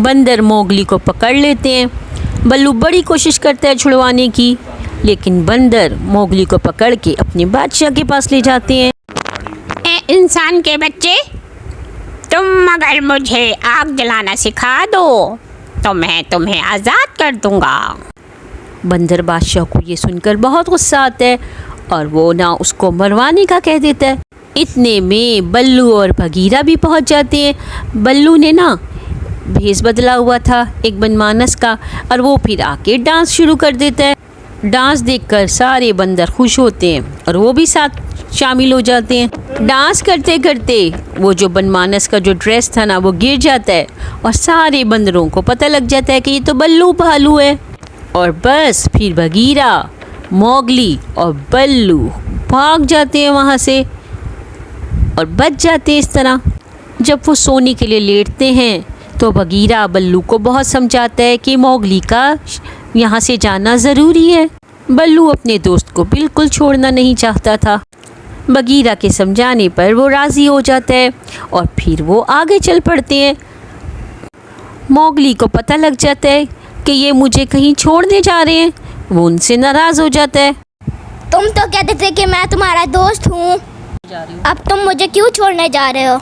बंदर मोगली को पकड़ लेते हैं। बल्लू बड़ी कोशिश करता है छुड़वाने की, लेकिन बंदर मोगली को पकड़ के अपने बादशाह के पास ले जाते हैं। ए इंसान के बच्चे, तुम अगर मुझे आग जलाना सिखा दो तो मैं तुम्हें आज़ाद कर दूंगा। बंदर बादशाह को ये सुनकर बहुत गुस्सा आता है और वो ना उसको मरवाने का कह देता है। इतने में बल्लू और बगीरा भी पहुंच जाते हैं। बल्लू ने ना भेष बदला हुआ था एक बनमानस का, और वो फिर आके डांस शुरू कर देता है। डांस देखकर सारे बंदर खुश होते हैं और वो भी साथ शामिल हो जाते हैं। डांस करते करते वो जो बनमानस का जो ड्रेस था ना वो गिर जाता है और सारे बंदरों को पता लग जाता है कि ये तो बल्लू भालू है। और बस फिर बगीरा, मोगली और बल्लू भाग जाते हैं वहाँ से और बच जाते हैं इस तरह। जब वो सोने के लिए लेटते हैं तो बगीरा बल्लू को बहुत समझाता है कि मोगली का यहाँ से जाना ज़रूरी है। बल्लू अपने दोस्त को बिल्कुल छोड़ना नहीं चाहता था। बगीरा के समझाने पर वो राज़ी हो जाता है और फिर वो आगे चल पड़ते हैं। मोगली को पता लग जाता है कि ये मुझे कहीं छोड़ने जा रहे हैं। वो उनसे नाराज़ हो जाता है। तुम तो कहते थे कि मैं तुम्हारा दोस्त हूँ, अब तुम मुझे क्यों छोड़ने जा रहे हो?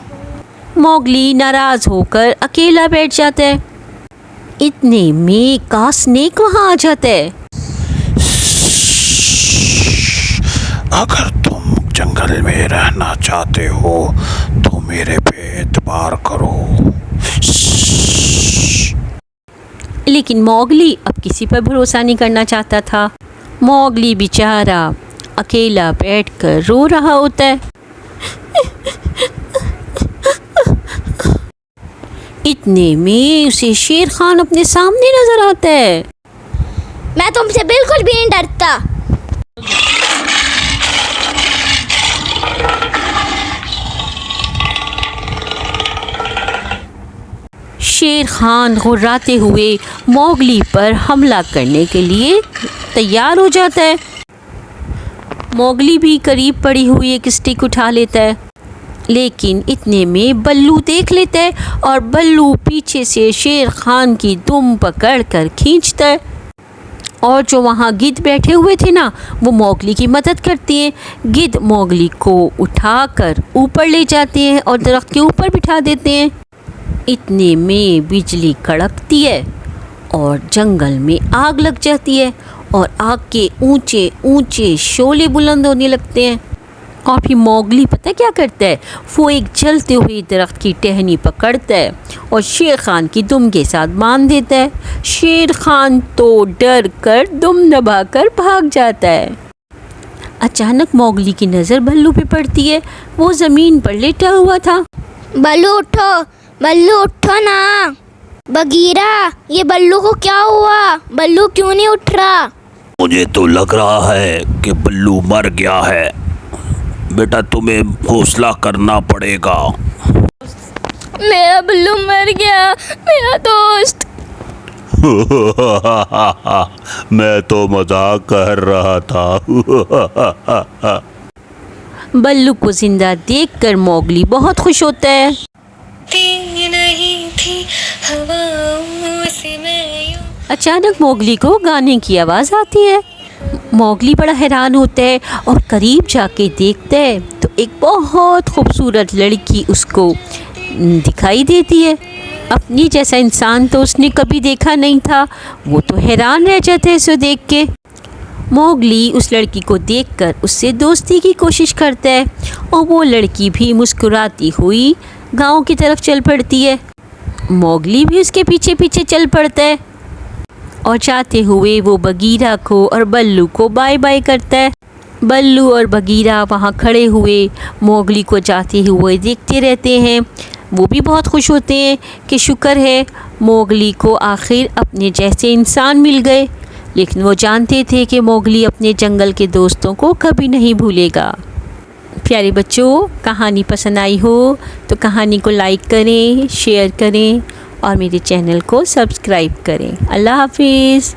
मोगली नाराज़ होकर अकेला बैठ जाता है। इतने में का स्नेक वहाँ आ जाता है। अगर तुम जंगल में रहना चाहते हो तो मेरे पे एतबार करो। लेकिन मोगली अब किसी पर भरोसा नहीं करना चाहता था। मोगली बेचारा अकेला बैठकर रो रहा होता है। इतने में उसे शेर खान अपने सामने नजर आता है। मैं तुमसे बिल्कुल भी नहीं डरता। शेर खान घुर्राते हुए मोगली पर हमला करने के लिए तैयार हो जाता है। मोगली भी करीब पड़ी हुई एक स्टिक उठा लेता है, लेकिन इतने में बल्लू देख लेता है और बल्लू पीछे से शेर खान की दुम पकड़ कर खींचता है। और जो वहाँ गिद्ध बैठे हुए थे ना, वो मोगली की मदद करती हैं। गिद्ध मोगली को उठाकर ऊपर ले जाते हैं और दरख्त के ऊपर बिठा देते हैं। इतने में बिजली कड़कती है और जंगल में आग लग जाती है और आग के ऊंचे ऊंचे शोले बुलंद होने लगते हैं। और फिर मोगली पता क्या करता है, वो एक जलते हुए दरख्त की टहनी पकड़ता है और शेर खान की दुम के साथ बांध देता है। शेर खान तो डर कर दुम दबाकर भाग जाता है। अचानक मोगली की नज़र बल्लू पे पड़ती है। वो ज़मीन पर लेटा हुआ था। बल्लू उठो, बल्लू उठो ना। बगीरा, ये बल्लू को क्या हुआ? बल्लू क्यों नहीं उठ रहा? मुझे तो लग रहा है कि बल्लू मर गया है। बेटा, तुम्हें हौसला करना पड़ेगा। मेरा बल्लू मर गया, मेरा दोस्त। मैं तो मजाक कर रहा था। बल्लू को जिंदा देखकर मोगली बहुत खुश होता है। अचानक मोगली को गाने की आवाज़ आती है। मोगली बड़ा हैरान होता है और करीब जाके देखता है तो एक बहुत खूबसूरत लड़की उसको दिखाई देती है। अपनी जैसा इंसान तो उसने कभी देखा नहीं था। वो तो हैरान रह जाता है इसे देख के। मोगली उस लड़की को देखकर उससे दोस्ती की कोशिश करता है और वो लड़की भी मुस्कुराती हुई गांव की तरफ चल पड़ती है। मोगली भी उसके पीछे पीछे चल पड़ता है और जाते हुए वो बगीरा को और बल्लू को बाय बाय करता है। बल्लू और बगीरा वहाँ खड़े हुए मोगली को जाते हुए देखते रहते हैं। वो भी बहुत खुश होते हैं कि शुक्र है मोगली को आखिर अपने जैसे इंसान मिल गए। लेकिन वो जानते थे कि मोगली अपने जंगल के दोस्तों को कभी नहीं भूलेगा। प्यारे बच्चों, कहानी पसंद आई हो तो कहानी को लाइक करें, शेयर करें और मेरे चैनल को सब्सक्राइब करें। अल्लाह हाफिज़।